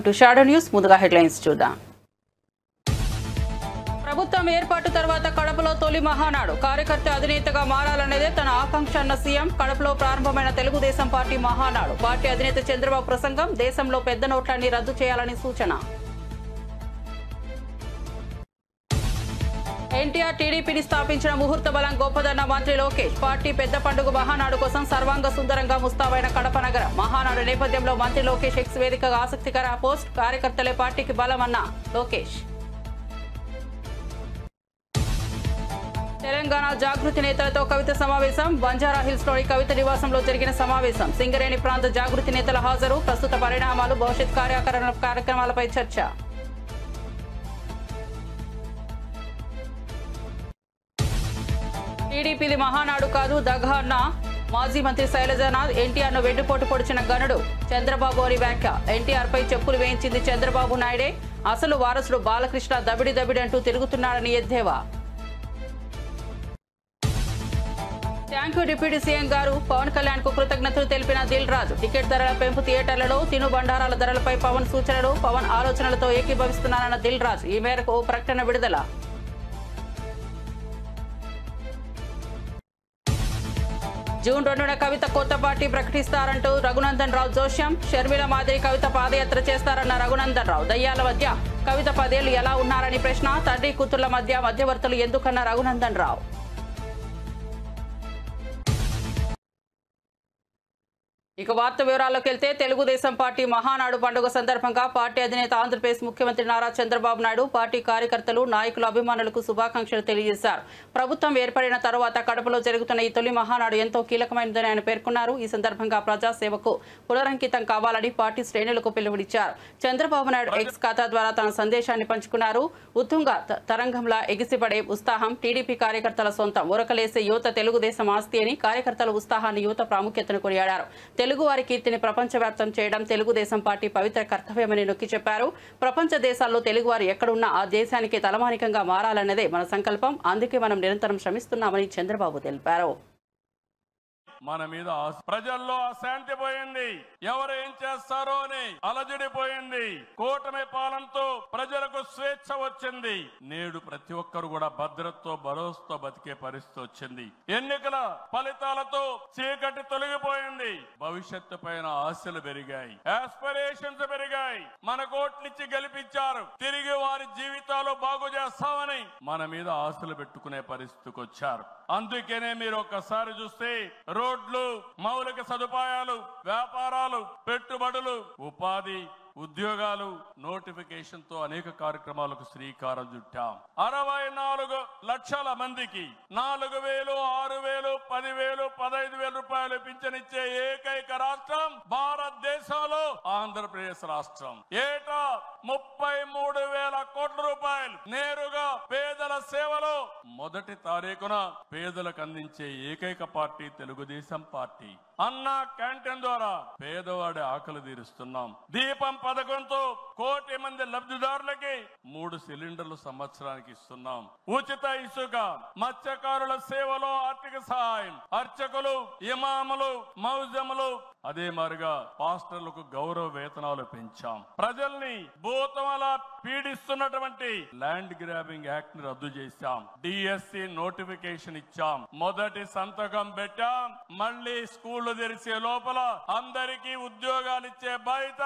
Welcome to shadow news. ముందుగా headlines చూద్దాం. ప్రభుత్వం ఏర్పాటు తర్వాత కడపలో తొలి మహానాడు కార్యకర్త అధినేతగా మారాలనేదే తన ఆకాంక్ష అన్న సీఎం. కడపలో ప్రారంభమైన తెలుగుదేశం పార్టీ మహానాడు. పార్టీ అధినేత చంద్రబాబు ప్రసంగం. దేశంలో పెద్ద నోట్లన్నీ రద్దు చేయాలని సూచన. ఎన్టీఆర్ టీడీపీని స్థాపించిన ముహూర్త బలం గొప్పదన్న మంత్రి లోకేష్. పార్టీ పెద్ద పండుగ మహానాడు కోసం సర్వాంగ సుందరంగా ముస్తాబైన కడప నగరం. మహానాడు నేపథ్యంలో మంత్రి లోకేష్ ఎక్స్ వేదికగా ఆసక్తికర పోస్ట్. కార్యకర్తలే పార్టీకి బలమన్న లోకేష్. తెలంగాణ జాగృతి నేతలతో కవిత సమావేశం. బంజారా హిల్స్ లోని కవిత నివాసంలో జరిగిన సమావేశం. సింగరేణి ప్రాంత జాగృతి నేతల హాజరు. ప్రస్తుత పరిణామాలు, భవిష్యత్ కార్యక్రమాలపై చర్చ. టీడీపీది మహానాడు కాదు దగా అన్న మాజీ మంత్రి శైలజానాథ్. ఎన్టీఆర్ ను వెన్నుపోటు పొడిచిన గనుడు చంద్రబాబు అని వ్యాఖ్య. ఎన్టీఆర్ పై చెప్పులు వేయించింది చంద్రబాబు నాయుడే. అసలు వారసుడు బాలకృష్ణ దబిడి దబిడి అంటూ తిరుగుతున్నాడని ఎద్దేవా. థ్యాంక్యూ డిప్యూటీ సీఎం గారు. పవన్ కళ్యాణ్ కు కృతజ్ఞతలు తెలిపిన దిల్ రాజు. టికెట్ ధరల పెంపు, థియేటర్లలో తిను బండారాల ధరలపై పవన్ సూచనలు. పవన్ ఆలోచనలతో ఏకీభవిస్తున్నారన్న దిల్ రాజు. ఈ మేరకు ఓ ప్రకటన విడుదల. జూన్ 2న కవిత కొత్త పార్టీ ప్రకటిస్తారంటూ రఘునందన్ రావు జోష్యం. షర్మిల మాదిరి కవిత పాదయాత్ర చేస్తారన్న రఘునందన్ రావు. దయ్యాల మధ్య కవిత 10 ఏళ్లు ఎలా ఉన్నారని ప్రశ్న. తండ్రి కూతుళ్ల మధ్య మధ్యవర్తులు ఎందుకన్న రఘునందన్ రావు. ఇక వార్త వివరాల్లోకి వెళ్తే తెలుగుదేశం పార్టీ మహానాడు పండుగ సందర్భంగా పార్టీ అధినేత ఆంధ్రప్రదేశ్ ముఖ్యమంత్రి నారా చంద్రబాబు నాయుడు పార్టీ కార్యకర్తలు, నాయకులు, అభిమానులకు శుభాకాంక్షలు తెలియజేశారు. ప్రభుత్వం ఏర్పడిన తర్వాత కడపలో జరుగుతున్న ఈ తొలి మహానాడు ఎంతో కీలకమైనదని ఆయన పేర్కొన్నారు. ఈ సందర్భంగా ప్రజాసేవకు పునరంకితం కావాలని పార్టీ శ్రేణులకు పిలుపునిచ్చారు. చంద్రబాబు నాయుడు ఎక్స్ ఖాతా ద్వారా తన సందేశాన్ని పంచుకున్నారు. ఉత్తుంగ తరంగంలా ఎగిసిపడే ఉత్సాహం టీడీపీ కార్యకర్తల సొంతం. ఉరకలేసే యువత తెలుగుదేశం ఆస్తి అని కార్యకర్తల ఉత్సాహాన్ని, యువత ప్రాముఖ్యతను కొనియాడారు. తెలుగు వారి కీర్తిని ప్రపంచవ్యాప్తం చేయడం తెలుగుదేశం పార్టీ పవిత్ర కర్తవ్యమని నొక్కి చెప్పారు. ప్రపంచ దేశాల్లో తెలుగువారు ఎక్కడున్నా ఆ దేశానికి తలమానికంగా మారాలన్నదే మన సంకల్పం. అందుకే మనం నిరంతరం శ్రమిస్తున్నామని చంద్రబాబు తెలిపారు. మన మీద ప్రజల్లో అశాంతి పోయింది. ఎవరు ఏం చేస్తారో అని అలజడిపోయింది. కూటమి పాలనతో ప్రజలకు స్వేచ్ఛ వచ్చింది. నేడు ప్రతి ఒక్కరు కూడా భద్రతతో, భరోసాతో బతికే పరిస్థితి వచ్చింది. ఎన్నికల ఫలితాలతో చీకటి తొలగిపోయింది. భవిష్యత్తు పైన ఆశలు పెరిగాయి, ఆస్పిరేషన్స్ పెరిగాయి. మన కోట్లిచ్చి గెలిపించారు. తిరిగి వారి జీవితాలు బాగు చేస్తామని మన మీద ఆశలు పెట్టుకునే పరిస్థితికి వచ్చారు. అందుకనే మీరు ఒక్కసారి చూస్తే రోడ్లు, మౌలిక సదుపాయాలు, వ్యాపారాలు, పెట్టుబడులు, ఉపాధి, ఉద్యోగాలు, నోటిఫికేషన్ తో అనేక కార్యక్రమాలకు శ్రీకారం చుట్టాం. 64 లక్షల మందికి 4,000, 6,000, 10,000, 15,000 రూపాయలు పింఛనిచ్చే ఏకైక రాష్ట్రం భారతదేశంలో ఆంధ్రప్రదేశ్ రాష్ట్రం. ఏటా 33,000 కోట్ల రూపాయలు నేరుగా పేదల సేవలో మొదటి తారీఖున పేదలకు అందించే ఏకైక పార్టీ తెలుగుదేశం పార్టీ. అన్నా క్యాంటీన్ ద్వారా పేదవాడి ఆకలి తీరుస్తున్నాం. దీపం పథకంతో 1 కోటి మంది లబ్ధిదారులకి 3 సిలిండర్లు సంవత్సరానికి ఇస్తున్నాం. ఉచిత ఇసుక, మత్స్యకారుల సేవలో ఆర్థిక సహాయం, అర్చకులు, ఇమాములు, మౌజములు, అదే మారిగా పాస్టర్లకు గౌరవ వేతనాలు పెంచాం. ప్రజల్ని భూతమలా పీడిస్తున్నటువంటి ల్యాండ్ గ్రాబింగ్ యాక్ట్ ని రద్దు చేశాం. డిఎస్సి నోటిఫికేషన్ ఇచ్చాం. మొదటి సంతకం పెట్టాం. మళ్ళీ స్కూళ్లు తెరిచే లోపల అందరికీ ఉద్యోగాలు ఇచ్చే బాధ్యత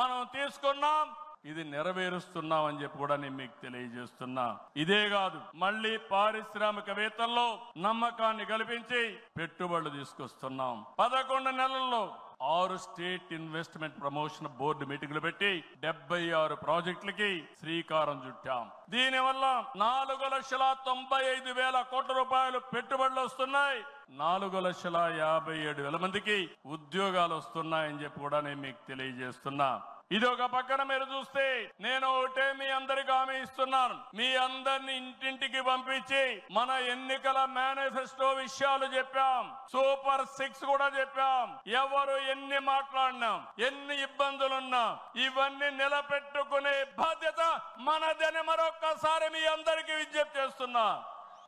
మనం తీసుకున్నాం. ఇది నెరవేరుస్తున్నామని చెప్పి కూడా నేను మీకు తెలియజేస్తున్నా. ఇదే కాదు, మళ్ళీ పారిశ్రామికవేత్తల్లో నమ్మకాన్ని కల్పించి పెట్టుబడులు తీసుకొస్తున్నాం. 11 నెలల్లో 6 స్టేట్ ఇన్వెస్ట్మెంట్ ప్రమోషన్ బోర్డు మీటింగ్లు పెట్టి 76 ప్రాజెక్టులకి శ్రీకారం చుట్టాం. దీనివల్ల 4,95,000 కోట్ల రూపాయలు పెట్టుబడులు వస్తున్నాయి. 4,57,000 మందికి ఉద్యోగాలు వస్తున్నాయని చెప్పి కూడా నేను మీకు తెలియజేస్తున్నా. ఇది ఒక పక్కన మీరు చూస్తే, నేను ఒకటే మీ అందరికి హామీ ఇస్తున్నాను. మీ అందరిని ఇంటింటికి పంపించి మన ఎన్నికల మేనిఫెస్టో విషయాలు చెప్పాం. సూపర్ 6 కూడా చెప్పాం. ఎవరు ఎన్ని మాట్లాడినా, ఎన్ని ఇబ్బందులున్నా ఇవన్నీ నిలబెట్టుకునే బాధ్యత మనదని మరొక్కసారి మీ అందరికీ విజ్ఞప్తి చేస్తున్నా.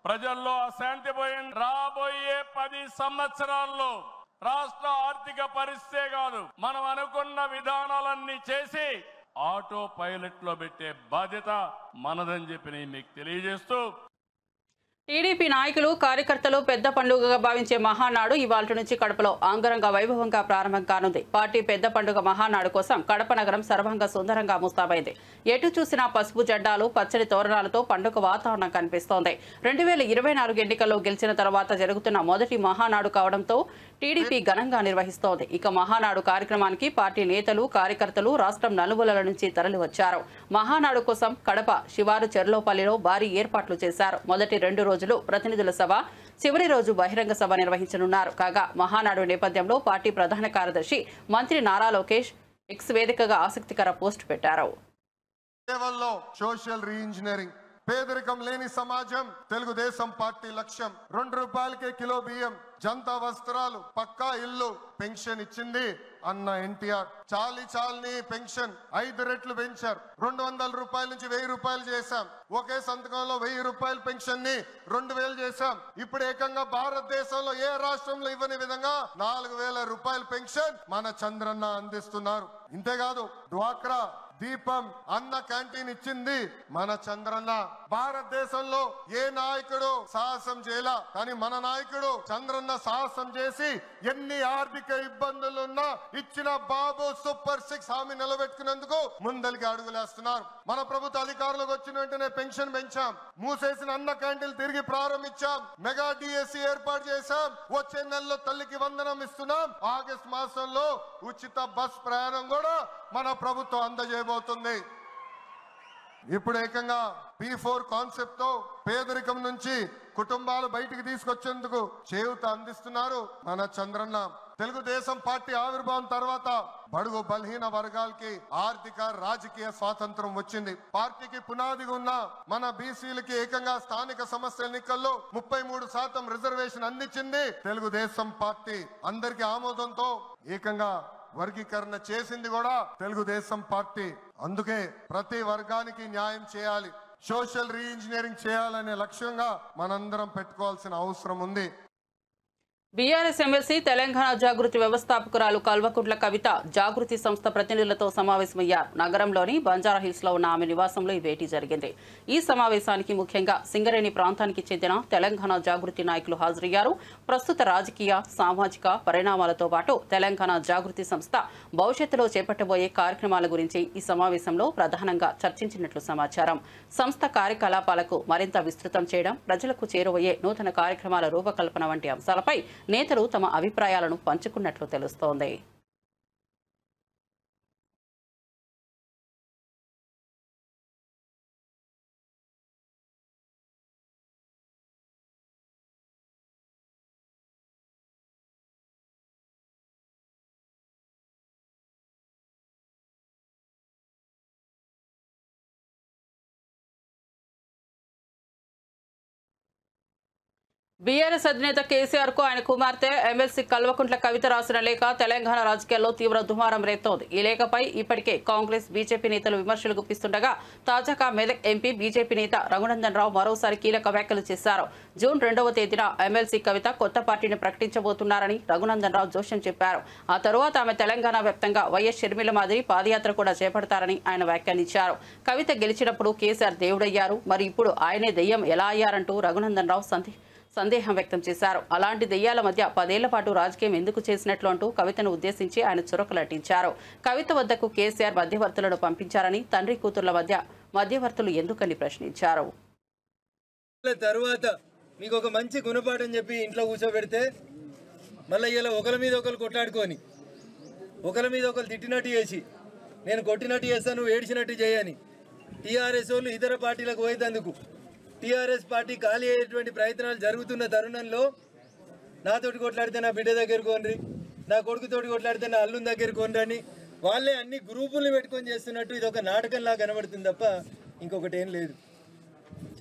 ప్రజల్లో అశాంతి పోయింది. రాబోయే 10 సంవత్సరాల్లో రాష్ట్ర ఆర్థిక పరిస్థితే కాదు, మనం అనుకున్న విధానాలన్నీ చేసి ఆటో పైలట్ లో పెట్టే బాధ్యత మనదని చెప్పి మీకు తెలియజేస్తూ టీడీపీ నాయకులు కార్యకర్తలు పెద్ద పండుగగా భావించే మహానాడు ఇవాళ నుంచి కడపలో అంగరంగ వైభవంగా ప్రారంభం కానుంది. పార్టీ పెద్ద పండుగ మహానాడు కోసం కడప నగరం సర్వంగా సుందరంగా ముస్తాబైంది. ఎటు చూసినా పసుపు జెండాలు, పచ్చడి తోరణాలతో పండుగ వాతావరణం కనిపిస్తోంది. 2024 ఎన్నికల్లో గెలిచిన తర్వాత జరుగుతున్న మొదటి మహానాడు కావడంతో టీడీపీ ఘనంగా నిర్వహిస్తోంది. ఇక మహానాడు కార్యక్రమానికి పార్టీ నేతలు, కార్యకర్తలు రాష్ట్రం నలుమూలల నుంచి తరలివచ్చారు. మహానాడు కోసం కడప శివారు చెర్లోపల్లిలో భారీ ఏర్పాట్లు చేశారు. మొదటి 2 రోజులు ప్రతినిధుల సభ, చివరి రోజు బహిరంగ సభ నిర్వహించనున్నారు. కాగా మహానాడు నేపథ్యంలో పార్టీ ప్రధాన కార్యదర్శి మంత్రి నారా లోకేష్ ఎక్స్ వేదికగా ఆసక్తికర పోస్ట్ పెట్టారు. సోషల్ రీఇంజనీరింగ్, పేదరికం లేని సమాజం తెలుగుదేశం పార్టీ లక్ష్యం. 2 రూపాయలకే కిలో బియ్యం, జంతా వస్త్రాలు, పక్కా ఇల్లు, పెన్షన్ ఇచ్చింది అన్న ఎన్టీఆర్. చాలని పెన్షన్ 5 రెట్లు పెంచారు. 200 రూపాయల నుంచి 1000 రూపాయలు చేశాం. ఒకే సంతకంలో 1000 రూపాయల పెన్షన్ ని 2000 చేశాం. ఇప్పుడు ఏకంగా భారతదేశంలో ఏ రాష్ట్రంలో ఇవ్వని విధంగా 4000 రూపాయల పెన్షన్ మన చంద్రన్న అందిస్తున్నారు. ఇంతేకాదు డ్వాక్రా, దీపం, అన్న క్యాంటీన్ ఇచ్చింది మన చంద్రన్న. భారతదేశంలో ఏ నాయకుడు సాహసం చేయలా, కానీ మన నాయకుడు చంద్రన్న సాహసం చేసి ఎన్ని ఆర్థిక ఇబ్బందులున్నా ఇచ్చిన బాబు సూపర్ 6 హామీ నిలబెట్టుకునేందుకు ముందలికి అడుగులేస్తున్నారు. మన ప్రభుత్వ అధికారులకు వచ్చిన వెంటనే పెన్షన్ పెంచాం, మూసేసిన అన్న క్యాంటీన్లు తిరిగి ప్రారంభించాం, మెగా డిఎస్సి ఏర్పాటు చేశాం. వచ్చే నెలలో తల్లికి వందనం ఇస్తున్నాం. ఆగస్టు మాసంలో ఉచిత బస్ ప్రయాణం కూడా మన ప్రభుత్వం అందజేయబోతుంది. ఇప్పుడు ఏకంగా P4 కాన్సెప్ట్ తో పేదరికం నుంచి కుటుంబాలు బయటికి తీసుకొచ్చేందుకు చేయూత అందిస్తున్నారు మన చంద్రన్న. తెలుగుదేశం పార్టీ ఆవిర్భావం తర్వాత బడుగు బలహీన వర్గాలకి ఆర్థిక, రాజకీయ స్వాతంత్రం వచ్చింది. పార్టీకి పునాదిగా ఉన్న మన బీసీలకి ఏకంగా స్థానిక సంస్థల ఎన్నికల్లో 33% రిజర్వేషన్ అందించింది తెలుగుదేశం పార్టీ. అందరికీ ఆమోదంతో ఏకంగా వర్గీకరణ చేసింది కూడా తెలుగుదేశం పార్టీ. అందుకే ప్రతి వర్గానికి న్యాయం చేయాలి, సోషల్ రీఇంజనీరింగ్ చేయాలనే లక్ష్యంగా మనందరం పెట్టుకోవాల్సిన అవసరం ఉంది. బీఆర్ఎస్ ఎమ్మెల్సీ తెలంగాణ జాగృతి వ్యవస్థాపకురాలు కల్వకుంట్ల కవిత జాగృతి సంస్థ ప్రతినిధులతో సమావేశమయ్యారు. నగరంలోని బంజారాహిల్స్ లో ఉన్న ఆమె నివాసంలో ఈ భేటీ జరిగింది. ఈ సమావేశానికి ముఖ్యంగా సింగరేణి ప్రాంతానికి చెందిన తెలంగాణ జాగృతి నాయకులు హాజరయ్యారు. ప్రస్తుత రాజకీయ, సామాజిక పరిణామాలతో పాటు తెలంగాణ జాగృతి సంస్థ భవిష్యత్తులో చేపట్టబోయే కార్యక్రమాల గురించి ఈ సమావేశంలో ప్రధానంగా చర్చించినట్లు సమాచారం. సంస్థ కార్యకలాపాలకు మరింత విస్తృతం చేయడం, ప్రజలకు చేరువయ్యే నూతన కార్యక్రమాల రూపకల్పన వంటి అంశాలపై నేతలు తమ అభిప్రాయాలను పంచుకున్నట్లు తెలుస్తోంది. బీఆర్ఎస్ అధినేత కేసీఆర్ కు ఆయన కుమార్తె ఎమ్మెల్సీ కల్వకుంట్ల కవిత రాసిన లేఖ తెలంగాణ రాజకీయాల్లో తీవ్ర దుమారం రేస్తోంది. ఈ లేఖపై ఇప్పటికే కాంగ్రెస్, బీజేపీ నేతలు విమర్శలు గుప్పిస్తుండగా తాజాగా మెదక్ ఎంపీ, బీజేపీ నేత రఘునందన్ రావు మరోసారి కీలక వ్యాఖ్యలు చేశారు. జూన్ 2వ తేదీన ఎమ్మెల్సీ కవిత కొత్త పార్టీని ప్రకటించబోతున్నారని రఘునందన్ రావు జోస్యం చెప్పారు. ఆ తరువాత ఆమె తెలంగాణ వ్యాప్తంగా వైఎస్ షర్మిల మాదిరి పాదయాత్ర కూడా చేపడతారని ఆయన వ్యాఖ్యానించారు. కవిత గెలిచినప్పుడు కేసీఆర్ దేవుడయ్యారు, మరి ఇప్పుడు ఆయనే దెయ్యం ఎలా అయ్యారంటూ రఘునందన్ రావు సందేహం వ్యక్తం చేశారు. అలాంటి దెయ్యాల మధ్య 10 ఏళ్ల పాటు రాజకీయం ఎందుకు చేసినట్లు అంటూ కవితను ఉద్దేశించి ఆయన చురకలటించారు. కవిత వద్దకు కేసీఆర్ మధ్యవర్తులను పంపించారని, తండ్రి కూతుర్ల మధ్య మధ్యవర్తులు ఎందుకని ప్రశ్నించారు. తర్వాత మీకు ఒక మంచి గుణపాఠం చెప్పి ఇంట్లో కూర్చోబెడితే మళ్ళీ ఇలా ఒకరి మీద ఒకరు కొట్లాడుకొని, ఒకరి మీద ఒకరు తిట్టినట్టు చేసి, నేను కొట్టినట్టు చేస్తాను, నువ్వు ఏడ్చినట్టు చేయని టీఆర్ఎస్ వాళ్ళు ఇతర పార్టీలకు పోయేందుకు టీఆర్ఎస్ పార్టీ ఖాళీ అయ్యేటువంటి ప్రయత్నాలు జరుగుతున్న తరుణంలో నాతోటి కొట్లాడితే నా బిడ్డ దగ్గర కొనరి, నా కొడుకుతోటి కొట్లాడితే నా అల్లుని దగ్గర కొనరని వాళ్ళే అన్ని గ్రూపుల్ని పెట్టుకొని చేస్తున్నట్టు ఇది ఒక నాటకంలా కనబడుతుంది తప్ప ఇంకొకటి ఏం లేదు.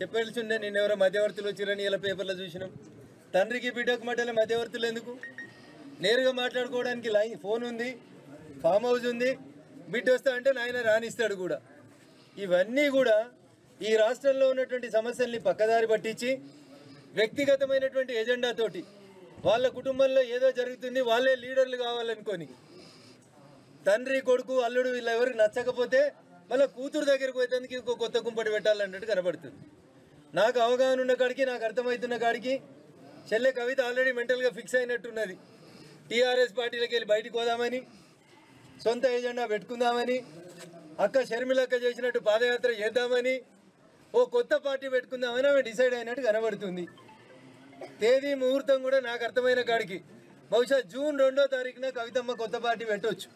చెప్పాల్సిందే, నిన్నెవరో మధ్యవర్తులు వచ్చిరని ఇలా పేపర్లో చూసినాం. తండ్రికి బిడ్డకు మధ్యలో మధ్యవర్తులు ఎందుకు? నేరుగా మాట్లాడుకోవడానికి ఫోన్ ఉంది, ఫామ్ హౌస్ ఉంది, బిడ్డ వస్తా అంటే నాయన రానిస్తాడు కూడా. ఇవన్నీ కూడా ఈ రాష్ట్రంలో ఉన్నటువంటి సమస్యల్ని పక్కదారి పట్టించి వ్యక్తిగతమైనటువంటి ఎజెండాతోటి వాళ్ళ కుటుంబంలో ఏదో జరుగుతుంది, వాళ్ళే లీడర్లు కావాలనుకొని తండ్రి, కొడుకు, అల్లుడు వీళ్ళెవరికి నచ్చకపోతే మళ్ళీ కూతురు దగ్గరికి పోయేందుకు ఇంకో కొత్త కుంపటి పెట్టాలన్నట్టు కనబడుతుంది. నాకు అవగాహన ఉన్న కాడికి, నాకు అర్థమవుతున్న కాడికి చెల్లె కవిత ఆల్రెడీ మెంటల్గా ఫిక్స్ అయినట్టున్నది. టీఆర్ఎస్ పార్టీలోకి వెళ్ళి బయటికి పోదామని, సొంత ఏజెండా పెట్టుకుందామని, అక్క షర్మిలక్క చేసినట్టు పాదయాత్ర చేద్దామని, ఓ కొత్త పార్టీ పెట్టుకుందామని ఆమె డిసైడ్ అయినట్టు కనబడుతుంది. తేదీ ముహూర్తం కూడా నాకు అర్థమైన కాడికి బహుశా జూన్ 2వ తారీఖున కవితమ్మ కొత్త పార్టీ పెట్టవచ్చు.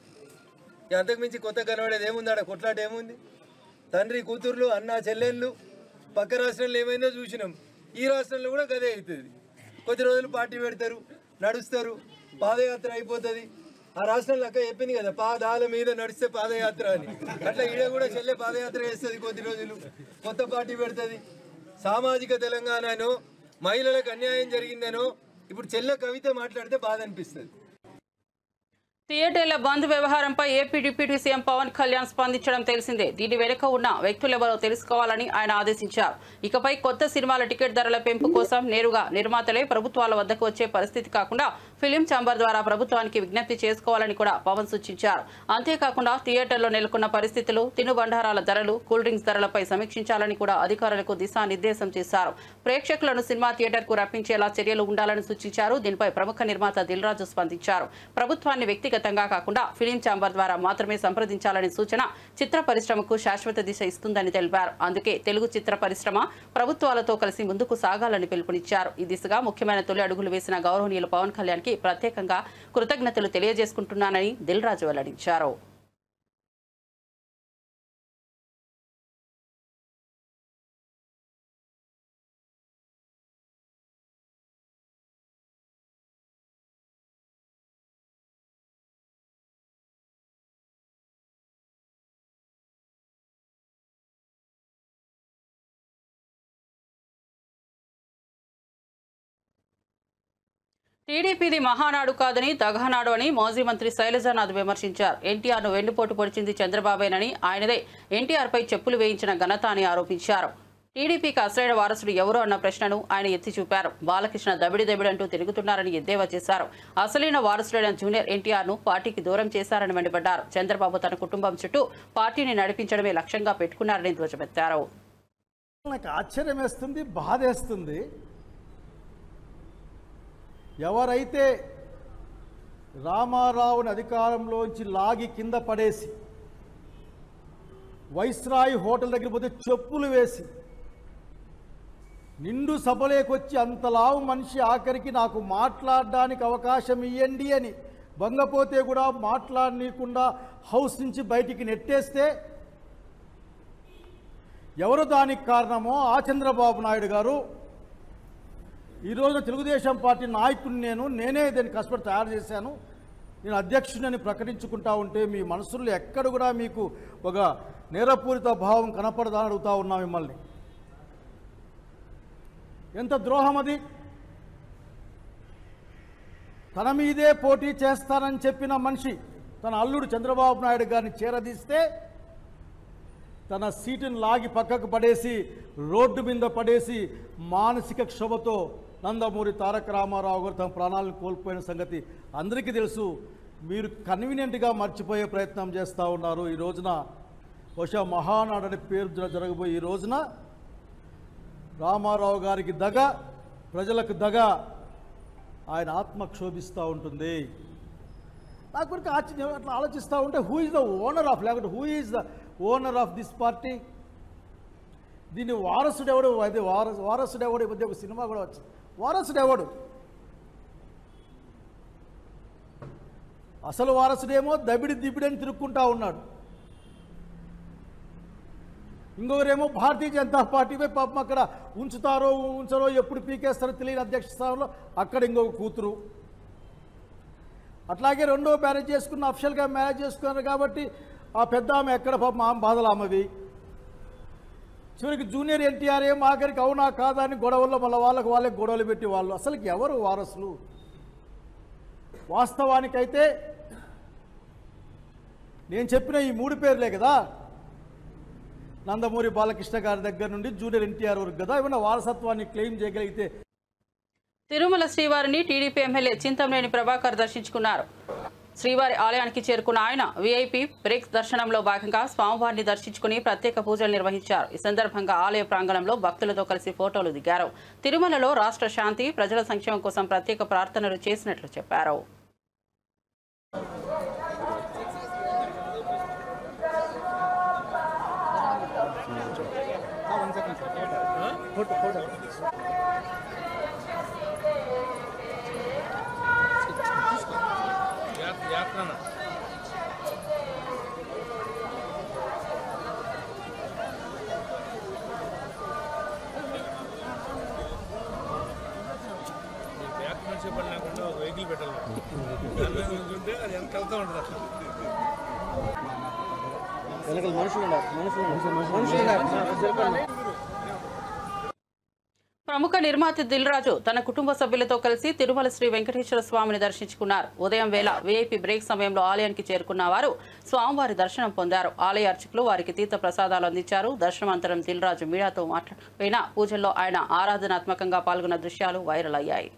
అంతకుమించి కొత్త కనబడేది ఏముంది? ఆడ కొట్లాట ఏముంది? తండ్రి కూతుర్లు, అన్న చెల్లెళ్ళు, పక్క రాష్ట్రంలో ఏమైందో చూసినాం. ఈ రాష్ట్రంలో కూడా గదే అవుతుంది. కొద్ది రోజులు పార్టీ పెడతారు, నడుస్తారు, పాదయాత్ర అయిపోతుంది. ఆ రాష్ట్రంలో అక్క చెప్పింది కదా, పాదాల మీద నడిస్తే పాదయాత్ర అని. అట్లా ఈడ కూడా చెల్లె పాదయాత్ర చేస్తుంది, కొద్ది రోజులు కొత్త పార్టీ పెడుతుంది. సామాజిక తెలంగాణనో, మహిళలకు అన్యాయం జరిగిందనో ఇప్పుడు చెల్లె కవిత మాట్లాడితే బాధ అనిపిస్తుంది. థియేటర్ల బంద్ వ్యవహారంపై AP deputy CM Pawan Kalyan స్పందించడం తెలిసిందే. దీని వెనుక ఉన్న వ్యక్తులెవరో తెలుసుకోవాలని ఆయన ఆదేశించారు. ఇకపై కొత్త సినిమాల టికెట్ ధరల పెంపు కోసం నేరుగా నిర్మాతలే ప్రభుత్వాల వద్దకు వచ్చే పరిస్థితి కాకుండా ఫిలిం ఛాంబర్ ద్వారా ప్రభుత్వానికి విజ్ఞప్తి చేసుకోవాలని కూడా పవన్ సూచించారు. అంతేకాకుండా థియేటర్లో నెలకొన్న పరిస్థితులు, తినుబండారాల ధరలు, కూల్ డ్రింక్స్ ధరలపై సమీక్షించాలని కూడా అధికారులకు దిశానిర్దేశం చేశారు. ప్రేక్షకులను సినిమా థియేటర్కు రప్పించేలా చర్యలు ఉండాలని సూచించారు. దీనిపై ప్రముఖ నిర్మాత దిల్ రాజు స్పందించారు. ప్రభుత్వాన్ని వ్యక్తిగతంగా కాకుండా ఫిలిం ఛాంబర్ ద్వారా మాత్రమే సంప్రదించాలని సూచన చిత్ర పరిశ్రమకు శాశ్వత దిశ ఇస్తుందని తెలిపారు. అందుకే తెలుగు చిత్ర పరిశ్రమ ప్రభుత్వాలతో కలిసి ముందుకు సాగాలని పిలుపునిచ్చారు. ఈ దిశగా ముఖ్యమైన తొలి అడుగులు వేసిన గౌరవనీయులు పవన్ కళ్యాణ్ కి ప్రత్యేకంగా కృతజ్ఞతలు తెలియజేసుకుంటున్నానని దిల్ రాజు వెల్లడించారు. టీడీపీది మహానాడు కాదని దగానాడు అని మాజీ మంత్రి శైలజానాథ్ విమర్శించారు. ఎన్టీఆర్ను వెన్నుపోటు పొడిచింది చంద్రబాబేనని, ఆయనదే ఎన్టీఆర్పై చెప్పులు వేయించిన ఘనత అని ఆరోపించారు. టీడీపీకి అసలైన వారసుడు ఎవరు అన్న ప్రశ్నను ఆయన ఎత్తి చూపారు. బాలకృష్ణ దబిడిదబిడంటూ తిరుగుతున్నారని ఎద్దేవా చేశారు. అసలైన వారసుడైన జూనియర్ ఎన్టీఆర్ను పార్టీకి దూరం చేశారని మండిపడ్డారు. చంద్రబాబు తన కుటుంబం చుట్టూ పార్టీని నడిపించడమే లక్ష్యంగా పెట్టుకున్నారని ధ్వజమెత్తారు. నాకు ఆశ్చర్యం వేస్తుంది, బాధేస్తుంది. ఎవరైతే రామారావుని అధికారంలోంచి లాగి కింద పడేసి వైస్రాయ్ హోటల్ దగ్గర పోతే చెప్పులు వేసి నిండు సభలేకొచ్చి అంతలావు మనిషి ఆఖరికి నాకు మాట్లాడడానికి అవకాశం ఇవ్వండి అని వంగపోతే కూడా మాట్లాడనీయకుండా హౌస్ నుంచి బయటికి నెట్టేస్తే ఎవరు దానికి కారణమో ఆ చంద్రబాబు నాయుడు గారు ఈరోజు తెలుగుదేశం పార్టీ నాయకుడిని నేనే దీన్ని కష్టపడి తయారు చేశాను, నేను అధ్యక్షుడిని ప్రకటించుకుంటా ఉంటే మీ మనసుల్లో ఎక్కడ కూడా మీకు ఒక నేరపూరిత భావం కనపడదని అడుగుతా ఉన్నా మిమ్మల్ని. ఎంత ద్రోహం అది! తన మీదే పోటీ చేస్తానని చెప్పిన మనిషి తన అల్లుడు చంద్రబాబు నాయుడు గారిని చేరదీస్తే తన సీటును లాగి పక్కకు పడేసి రోడ్డు మీద పడేసి మానసిక క్షోభతో నందమూరి తారక రామారావు గారు తమ ప్రాణాలను కోల్పోయిన సంగతి అందరికీ తెలుసు. మీరు కన్వీనియంట్గా మర్చిపోయే ప్రయత్నం చేస్తూ ఉన్నారు. ఈ రోజున బహుశా మహానాడు అనే పేరు జరగబోయే ఈ రోజున రామారావు గారికి దగ, ప్రజలకు దగ, ఆయన ఆత్మ క్షోభిస్తూ ఉంటుంది. నాకు గురించి ఆశ్చర్యం, అట్లా ఆలోచిస్తూ ఉంటే who is the owner of, లేకపోతే who is the owner of this party? దీన్ని వారసుడెవడు? అదే వారసుడెవడు? ఈ మధ్య ఒక సినిమా కూడా వచ్చింది. వారసుడెవడు? అసలు వారసుడేమో దబిడి దిబిడని తిరుక్కుంటా ఉన్నాడు. ఇంకొకరేమో భారతీయ జనతా పార్టీపై పాపం అక్కడ ఉంచుతారో ఉంచరో, ఎప్పుడు పీకేస్తారో తెలియని అధ్యక్ష స్థానంలో అక్కడ ఇంకొక కూతురు. అట్లాగే రెండో మ్యారేజ్ చేసుకున్న, అఫిషియల్గా మ్యారేజ్ చేసుకున్నారు కాబట్టి ఆ పెద్ద ఆమె ఎక్కడ పాపం ఆమె బాధలు ఆమెవి. చివరికి జూనియర్ ఎన్టీఆర్ ఏం ఆఖరికి అవునా కాదా అని గొడవల్లో మళ్ళీ వాళ్ళకి గొడవలు పెట్టి వాళ్ళు అసలుకి ఎవరు వారసులు? వాస్తవానికైతే నేను చెప్పిన ఈ 3 పేర్లే కదా, నందమూరి బాలకృష్ణ గారి దగ్గర నుండి జూనియర్ ఎన్టీఆర్ వరకు కదా ఏమైనా వారసత్వాన్ని క్లెయిమ్ చేయగలిగితే. తిరుమల శ్రీవారిని టీడీపీ ఎమ్మెల్యే చింతమనేని ప్రభాకర్ దర్శించుకున్నారు. శ్రీవారి ఆలయానికి చేరుకున్న ఆయన వీఐపీ బ్రేక్ దర్శనంలో భాగంగా స్వామివారిని దర్శించుకుని ప్రత్యేక పూజలు నిర్వహించారు. ఈ సందర్భంగా ఆలయ ప్రాంగణంలో భక్తులతో కలిసి ఫోటోలు దిగారు. తిరుమలలో రాష్ట్ర శాంతి, ప్రజల సంక్షేమం కోసం ప్రత్యేక ప్రార్థనలు చేసినట్లు చెప్పారు. వెహికల్ పెట్టాలి అది ఎంత వెళ్తా ఉంటుంది ప్రముఖ నిర్మాత దిల్ రాజు తన కుటుంబ సభ్యులతో కలిసి తిరుమల శ్రీ వెంకటేశ్వర స్వామిని దర్శించుకున్నారు. ఉదయం వేళ వీఐపీ బ్రేక్ సమయంలో ఆలయానికి చేరుకున్న వారు స్వామివారి దర్శనం పొందారు. ఆలయ అర్చకులు వారికి తీర్థ ప్రసాదాలు అందించారు. దర్శనానంతరం దిల్ రాజు మీడియాతో మాట్లాడిన పూజల్లో ఆయన ఆరాధనాత్మకంగా పాల్గొన్న దృశ్యాలు వైరల్ అయ్యాయి.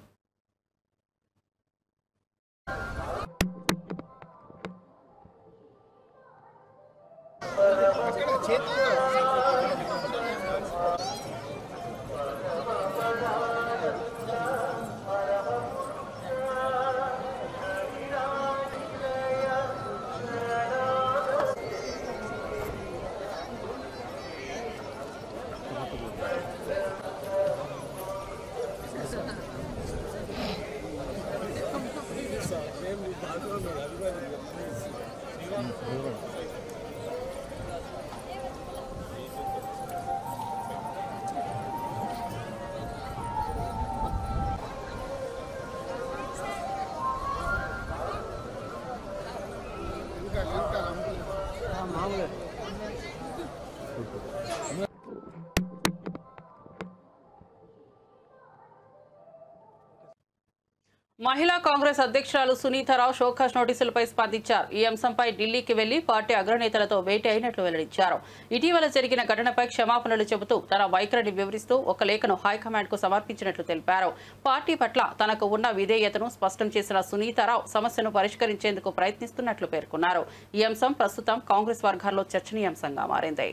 మహిళా కాంగ్రెస్ అధ్యక్షురాలు సునీతారావు షోకాజ్ నోటీసులపై స్పందించారు. ఈ అంశంపై ఢిల్లీకి వెళ్లి పార్టీ అగ్రనేతలతో భేటీ అయినట్లు వెల్లడించారు. ఇటీవల జరిగిన ఘటనపై క్షమాపణలు చెబుతూ తన వైఖరిని వివరిస్తూ ఒక లేఖను హైకమాండ్ కు సమర్పించినట్లు తెలిపారు. పార్టీ పట్ల తనకు ఉన్న విధేయతను స్పష్టం చేసిన సునీతారావు సమస్యను పరిష్కరించేందుకు ప్రయత్నిస్తున్నట్లు పేర్కొన్నారు. ఈ అంశం ప్రస్తుతం కాంగ్రెస్ వర్గాల్లో చర్చనీయాంశంగా మారింది.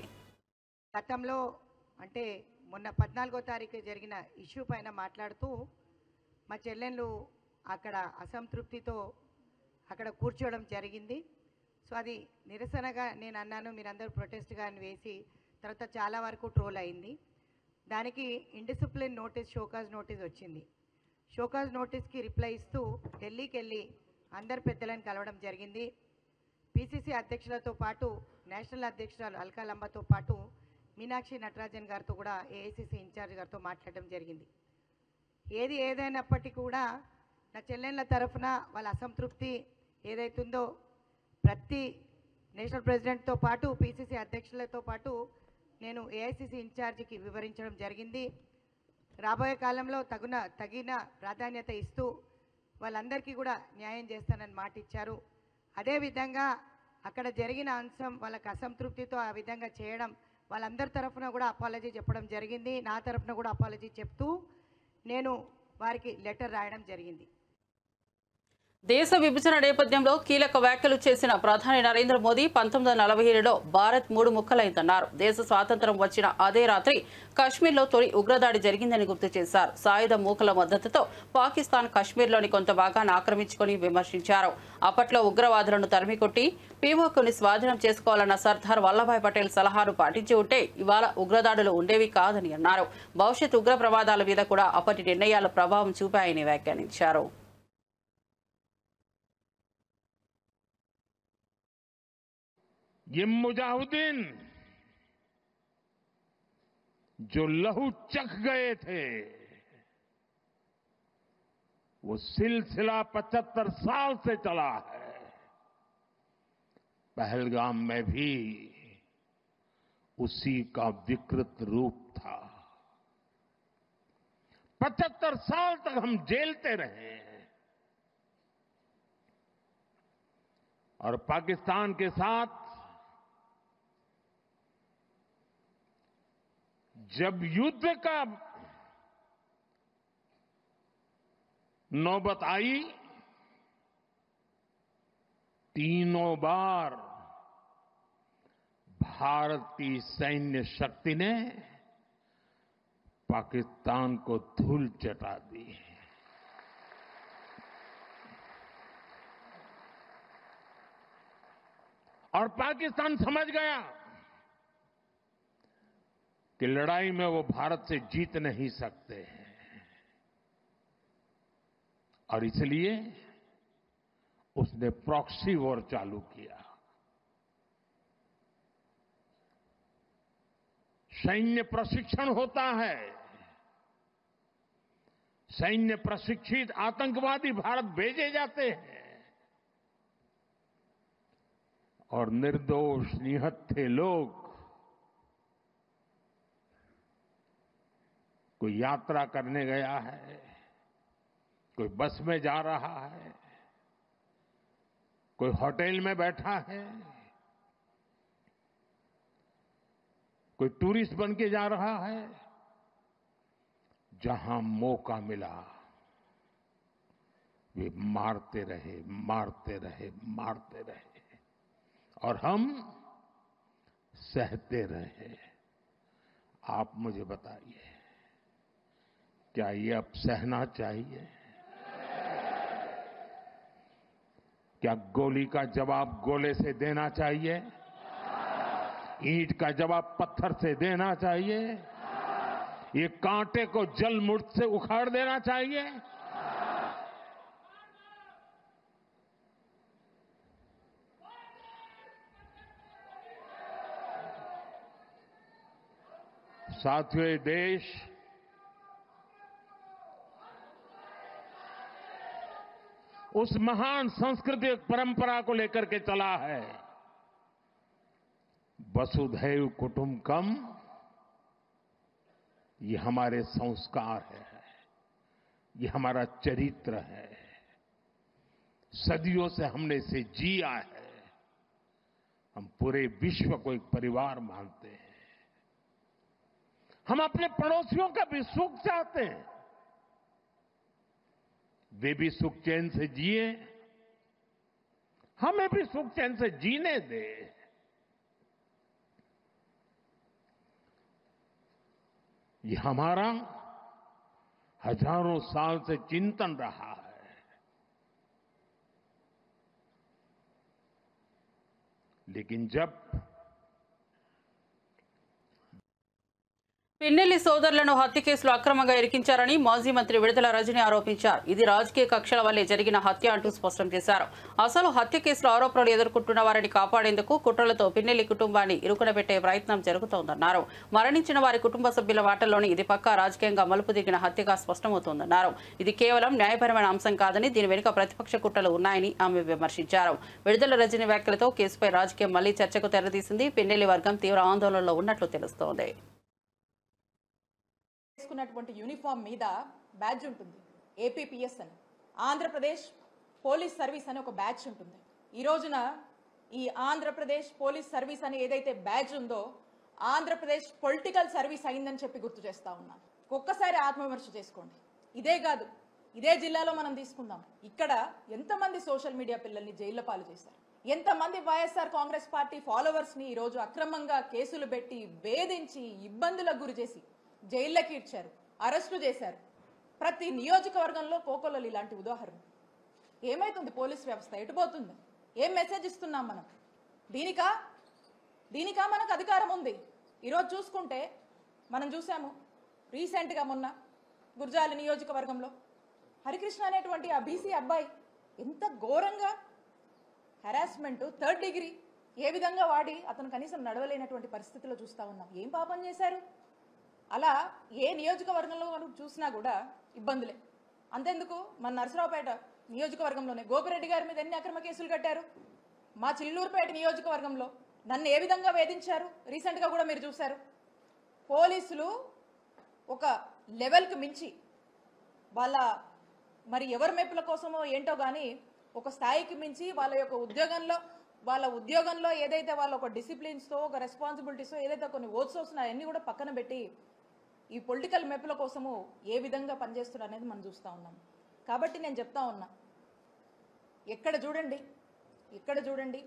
గతంలో అంటే మొన్న 14వ తారీఖు జరిగిన ఇష్యూ పైన మాట్లాడుతూ మా చెల్లెళ్ళు అక్కడ అసంతృప్తితో అక్కడ కూర్చోవడం జరిగింది. సో అది నిరసనగా నేను అన్నాను, మీరందరూ ప్రొటెస్ట్గా వేసి తర్వాత చాలా వరకు ట్రోల్ అయింది. దానికి ఇండిసిప్లిన్ నోటీస్, షోకాజ్ నోటీస్ వచ్చింది. షోకాజ్ నోటీస్కి రిప్లై ఇస్తూ ఢిల్లీకి వెళ్ళి అందరు పెద్దలను కలవడం జరిగింది. పిసిసి అధ్యక్షులతో పాటు నేషనల్ అధ్యక్షురాలు అల్కా లంబాతో పాటు మీనాక్షి నటరాజన్ గారితో కూడా ఏఐసిసి ఇన్ఛార్జ్ గారితో మాట్లాడడం జరిగింది. ఏది ఏదైనప్పటికీ కూడా నా చెల్లెళ్ళ తరఫున వాళ్ళ అసంతృప్తి ఏదైతుందో ప్రతి నేషనల్ ప్రెసిడెంట్తో పాటు పిసిసి అధ్యక్షులతో పాటు నేను ఏఐసిసి ఇన్ఛార్జికి వివరించడం జరిగింది. రాబోయే కాలంలో తగిన ప్రాధాన్యత ఇస్తూ వాళ్ళందరికీ కూడా న్యాయం చేస్తానని మాట ఇచ్చారు. అదేవిధంగా అక్కడ జరిగిన అంశం వాళ్ళకి అసంతృప్తితో ఆ విధంగా చేయడం, వాళ్ళందరి తరఫున కూడా అపాలజీ చెప్పడం జరిగింది. నా తరఫున కూడా అపాలజీ చెప్తూ నేను వారికి లెటర్ రాయడం జరిగింది. దేశ విభజన నేపథ్యంలో కీలక వ్యాఖ్యలు చేసిన ప్రధాని నరేంద్ర మోదీ 1947లో భారత్ 3 ముక్కలైందన్నారు. దేశ స్వాతంత్ర్యం వచ్చిన అదే రాత్రి కశ్మీర్లో తొలి ఉగ్రదాడి జరిగిందని గుర్తు చేశారు. సాయుధ మూకల మద్దతుతో పాకిస్తాన్ కశ్మీర్లోని కొంత భాగాన్ని ఆక్రమించుకొని విమర్శించారు. అప్పట్లో ఉగ్రవాదులను తరిమికొట్టి పీఓకుని స్వాధీనం చేసుకోవాలన్న సర్దార్ వల్లభాయ్ పటేల్ సలహాను పాటించి ఉంటే ఇవాళ ఉగ్రదాడులు ఉండేవి కాదని అన్నారు. భవిష్యత్ ఉగ్ర ప్రమాదాల మీద కూడా అప్పటి నిర్ణయాలు ప్రభావం చూపాయని వ్యాఖ్యానించారు. ये मुजाहिदीन जो लहू चख गए थे वो सिलसिला 75 साल से चला है. पहलगाम में भी उसी का विकृत रूप था. 75 साल तक हम झेलते रहे और पाकिस्तान के साथ जब युद्ध का नौबत आई तीनों बार भारत की सैन्य शक्ति ने पाकिस्तान को धूल चटा दी है। और पाकिस्तान समझ गया कि लड़ाई में वो भारत से जीत नहीं सकते हैं और इसलिए उसने प्रॉक्सी वॉर चालू किया। सैन्य प्रशिक्षण होता है, सैन्य प्रशिक्षित आतंकवादी भारत भेजे जाते हैं और निर्दोष निहत्थे लोग कोई यात्रा करने गया है, कोई बस में जा रहा है, कोई होटल में बैठा है, कोई टूरिस्ट बन के जा रहा है, जहां मौका मिला वे मारते रहे, मारते रहे, मारते रहे और हम सहते रहे। आप मुझे बताइए, क्या ये अब सहना चाहिए? क्या गोली का जवाब गोले से देना चाहिए? ईंट का जवाब पत्थर से देना चाहिए? ये कांटे को जल मुर्द से उखाड़ देना चाहिए? साथियों, ये देश उस महान सांस्कृतिक परंपरा को लेकर के चला है, वसुधैव कुटुंबकम। ये हमारे संस्कार है, ये हमारा चरित्र है, सदियों से हमने इसे जिया है। हम पूरे विश्व को एक परिवार मानते हैं। हम अपने पड़ोसियों का भी सुख चाहते हैं, वे भी सुख चैन से जिए, हमें भी सुख चैन से जीने दे। ये हमारा हजारों साल से चिंतन रहा है। लेकिन जब పిన్నెల్లి సోదరులను హత్య కేసులో అక్రమంగా ఇరికించారని మాజీ మంత్రి విడుదల రజని ఆరోపించారు. ఇది రాజకీయ కక్షల వల్లే జరిగిన హత్య అంటూ స్పష్టం చేశారు. అసలు హత్య కేసులో ఆరోపణలు ఎదుర్కొంటున్న వారిని కాపాడేందుకు కుట్రలతో పిన్నెల్లి కుటుంబాన్ని ఇరుకునబెట్టే ప్రయత్నం జరుగుతోందన్నారు. మరణించిన వారి కుటుంబ సభ్యుల వాటల్లోని ఇది పక్కా రాజకీయంగా మలుపు దిగిన హత్యగా స్పష్టమవుతోందన్నారు. ఇది కేవలం న్యాయపరమైన అంశం కాదని, దీని వెనుక ప్రతిపక్ష కుట్రలు ఉన్నాయని ఆమె విమర్శించారు. విడుదల రజని వ్యాఖ్యలతో కేసుపై రాజకీయం మళ్లీ చర్చకు తెరతీసింది. పిన్నెల్లి వర్గం తీవ్ర ఆందోళనలో ఉన్నట్లు తెలుస్తోంది. వేసుకున్నటువంటి యూనిఫామ్ మీద బ్యాడ్జ్ ఉంటుంది, ఏపీపీఎస్ అని. ఆంధ్రప్రదేశ్ పోలీస్ సర్వీస్ అని ఒక బ్యాడ్జ్ ఉంటుంది. ఈ రోజున ఈ ఆంధ్రప్రదేశ్ పోలీస్ సర్వీస్ అని ఏదైతే బ్యాడ్జ్ ఉందో, ఆంధ్రప్రదేశ్ పొలిటికల్ సర్వీస్ అయిందని చెప్పి గుర్తు చేస్తా ఉన్నాను. ఒక్కసారి ఆత్మవిమర్శ చేసుకోండి. ఇదే కాదు, ఇదే జిల్లాలో మనం తీసుకుందాం. ఇక్కడ ఎంతమంది సోషల్ మీడియా పిల్లల్ని జైల్లో పాలు చేశారు, ఎంతమంది వైఎస్ఆర్ కాంగ్రెస్ పార్టీ ఫాలోవర్స్ ని ఈ రోజు అక్రమంగా కేసులు పెట్టి వేధించి ఇబ్బందులకు గురి చేసి జైళ్ళకి ఇచ్చారు, అరెస్టు చేశారు. ప్రతి నియోజకవర్గంలో కోకొల్లలు ఇలాంటి ఉదాహరణ. ఏమైతుంది పోలీస్ వ్యవస్థ, ఎటుపోతుంది? ఏం మెసేజ్ ఇస్తున్నాం మనం? దీనికా మనకు అధికారం ఉంది? ఈరోజు చూసుకుంటే మనం చూసాము, రీసెంట్గా మొన్న గుర్జాల నియోజకవర్గంలో హరికృష్ణ అనేటువంటి ఆ బీసీ అబ్బాయి ఎంత ఘోరంగా హెరాస్మెంట్, 3rd డిగ్రీ ఏ విధంగా వాడి అతను కనీసం నడవలేనటువంటి పరిస్థితిలో చూస్తూ ఉన్నాం. ఏం పాపం చేశారు? అలా ఏ నియోజకవర్గంలో మనం చూసినా కూడా ఇబ్బందులే. అంతెందుకు, మన నరసరావుపేట నియోజకవర్గంలోనే గోపిరెడ్డి గారి మీద ఎన్ని అక్రమ కేసులు కట్టారు. మా చిల్లూరుపేట నియోజకవర్గంలో నన్ను ఏ విధంగా వేధించారు రీసెంట్గా కూడా మీరు చూశారు. పోలీసులు ఒక లెవెల్కి మించి వాళ్ళ మరి ఎవరి మెప్పుల కోసమో ఏంటో కానీ ఒక స్థాయికి మించి వాళ్ళ ఉద్యోగంలో ఏదైతే వాళ్ళ ఒక డిసిప్లిన్స్తో, ఒక రెస్పాన్సిబిలిటీస్తో ఏదైతే కొన్ని ఓట్స్ వస్తున్నాయో అన్నీ కూడా పక్కన పెట్టి ఈ పొలిటికల్ మెప్పుల కోసము ఏ విధంగా పనిచేస్తున్నారు అనేది మనం చూస్తూ ఉన్నాం. కాబట్టి నేను చెప్తా ఉన్నా, ఎక్కడ చూడండి ఇక్కడ చూడండి,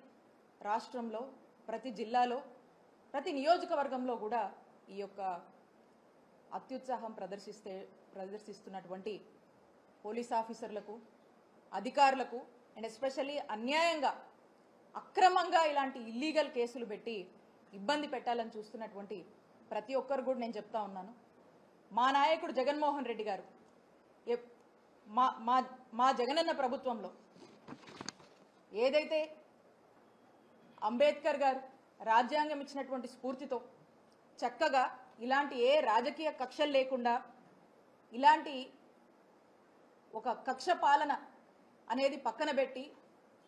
రాష్ట్రంలో ప్రతి జిల్లాలో ప్రతి నియోజకవర్గంలో కూడా ఈ యొక్క అత్యుత్సాహం ప్రదర్శిస్తున్నటువంటి పోలీస్ ఆఫీసర్లకు, అధికారులకు అండ్ ఎస్పెషల్లీ అన్యాయంగా అక్రమంగా ఇలాంటి ఇల్లీగల్ కేసులు పెట్టి ఇబ్బంది పెట్టాలని చూస్తున్నటువంటి ప్రతి ఒక్కరు కూడా నేను చెప్తా ఉన్నాను, మా నాయకుడు జగన్మోహన్ రెడ్డి గారు మా జగనన్న ప్రభుత్వంలో ఏదైతే అంబేద్కర్ గారు రాజ్యాంగం ఇచ్చినటువంటి స్ఫూర్తితో చక్కగా ఇలాంటి ఏ రాజకీయ కక్షలు లేకుండా ఇలాంటి ఒక కక్ష పాలన అనేది పక్కన పెట్టి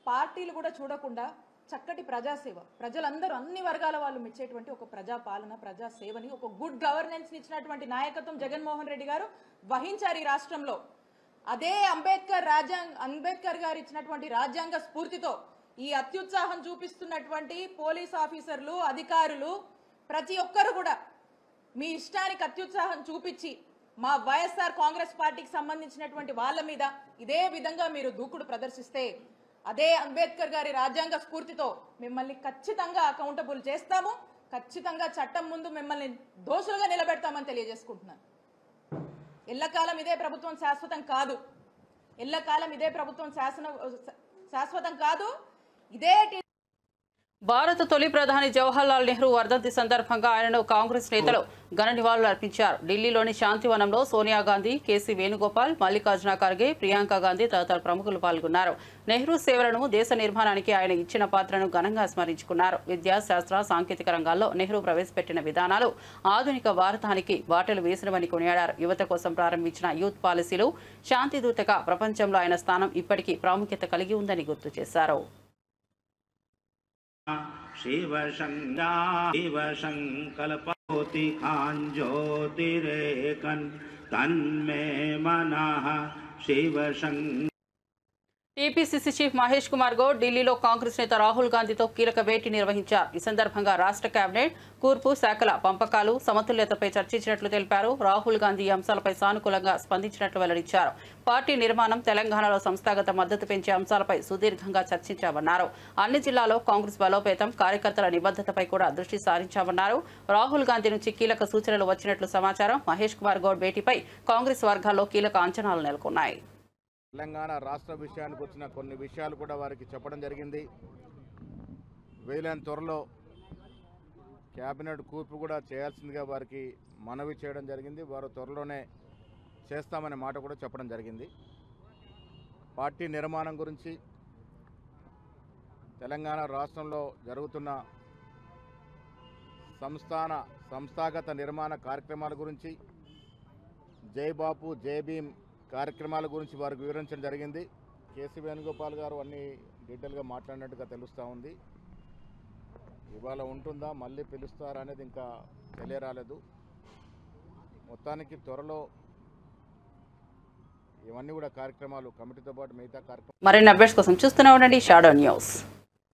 పార్టీలు కూడా చూడకుండా చక్కటి ప్రజాసేవ, ప్రజలందరూ అన్ని వర్గాల వాళ్ళు మెచ్చేటువంటి ఒక ప్రజాపాలన, ప్రజాసేవని, ఒక గుడ్ గవర్నెన్స్ ఇచ్చినటువంటి నాయకత్వం జగన్మోహన్ రెడ్డి గారు వహించారు ఈ రాష్ట్రంలో. అదే అంబేద్కర్ గారు ఇచ్చినటువంటి రాజ్యాంగ స్ఫూర్తితో ఈ అత్యుత్సాహం చూపిస్తున్నటువంటి పోలీస్ ఆఫీసర్లు, అధికారులు ప్రతి ఒక్కరు కూడా మీ ఇష్టానికి అత్యుత్సాహం చూపించి మా వైఎస్ఆర్ కాంగ్రెస్ పార్టీకి సంబంధించినటువంటి వాళ్ళ మీద ఇదే విధంగా మీరు దూకుడు ప్రదర్శిస్తే అదే అంబేద్కర్ గారి రాజ్యాంగ స్ఫూర్తితో మిమ్మల్ని ఖచ్చితంగా అకౌంటబుల్ చేస్తాము, ఖచ్చితంగా చట్టం ముందు మిమ్మల్ని దోషులుగా నిలబెడతామని తెలియజేసుకుంటున్నాను. ఎల్లకాలం ఇదే ప్రభుత్వం శాశ్వతం కాదు, ఎల్లకాలం ఇదే ప్రభుత్వం శాశ్వతం కాదు. ఇదే భారత తొలి ప్రధాని జవహర్లాల్ నెహ్రూ వర్ధంతి సందర్భంగా ఆయనను కాంగ్రెస్ నేతలు ఘన నివాళులు అర్పించారు. ఢిల్లీలోని శాంతివనంలో సోనియా గాంధీ, కేసీ వేణుగోపాల్, మల్లికార్జున ఖర్గే, ప్రియాంక గాంధీ తదితర ప్రముఖులు పాల్గొన్నారు. నెహ్రూ సేవలను, దేశ నిర్మాణానికి ఆయన ఇచ్చిన పాత్రను ఘనంగా స్మరించుకున్నారు. విద్యా, శాస్త్ర, సాంకేతిక రంగాల్లో నెహ్రూ ప్రవేశపెట్టిన విధానాలు ఆధునిక భారతానికి బాటలు వేసినవని కొనియాడారు. యువత కోసం ప్రారంభించిన యూత్ పాలసీలు శాంతిదూతగా ప్రపంచంలో ఆయన స్థానం ఇప్పటికీ ప్రాముఖ్యత కలిగి ఉందని గుర్తు చేశారు. शिव संकल्पति ज्योतिरेकन तन्मे मनः शिव టీపీసీసీ చీఫ్ మహేష్ కుమార్ గౌడ్ ఢిల్లీలో కాంగ్రెస్ నేత రాహుల్ గాంధీతో కీలక భేటీ నిర్వహించారు. ఈ సందర్భంగా రాష్ట్ర కేబినెట్, కూర్పు శాఖల పంపకాలు, సమతుల్యతపై చర్చించినట్లు తెలిపారు. రాహుల్ గాంధీ ఈ అంశాలపై సానుకూలంగా స్పందించినట్లు వెల్లడించారు. పార్టీ నిర్మాణం, తెలంగాణలో సంస్థాగత మద్దతు పెంచే అంశాలపై సుదీర్ఘంగా చర్చించామన్నారు. అన్ని జిల్లాల్లో కాంగ్రెస్ బలోపేతం, కార్యకర్తల నిబద్ధతపై కూడా దృష్టి సారించామన్నారు. రాహుల్ గాంధీ నుంచి కీలక సూచనలు వచ్చినట్లు సమాచారం. మహేష్ కుమార్ గౌడ్ భేటీపై కాంగ్రెస్ వర్గాల్లో కీలక అంచనాలు నెలకొన్నాయి. తెలంగాణ రాష్ట్ర విషయానికి వచ్చిన కొన్ని విషయాలు కూడా వారికి చెప్పడం జరిగింది. వీలైన త్వరలో క్యాబినెట్ కూర్పు కూడా చేయాల్సిందిగా వారికి మనవి చేయడం జరిగింది. వారు త్వరలోనే చేస్తామనే మాట కూడా చెప్పడం జరిగింది. పార్టీ నిర్మాణం గురించి, తెలంగాణ రాష్ట్రంలో జరుగుతున్న సంస్థాగత నిర్మాణ కార్యక్రమాల గురించి, జై బాపు జై భీమ్ కార్యక్రమాల గురించి వారికి వివరించడం జరిగింది. కేసీ వేణుగోపాల్ గారు అన్ని డీటెయిల్గా మాట్లాడినట్టుగా తెలుస్తూ ఉంది. ఇవాళ ఉంటుందా, మళ్ళీ పిలుస్తారా అనేది ఇంకా తెలియరాలేదు. మొత్తానికి త్వరలో ఇవన్నీ కూడా కార్యక్రమాలు కమిటీతో పాటు మిగతా కార్యక్రమాలు. మరిన్ని అప్డేట్స్ కోసం చూస్తూనే ఉండండి షాడో న్యూస్.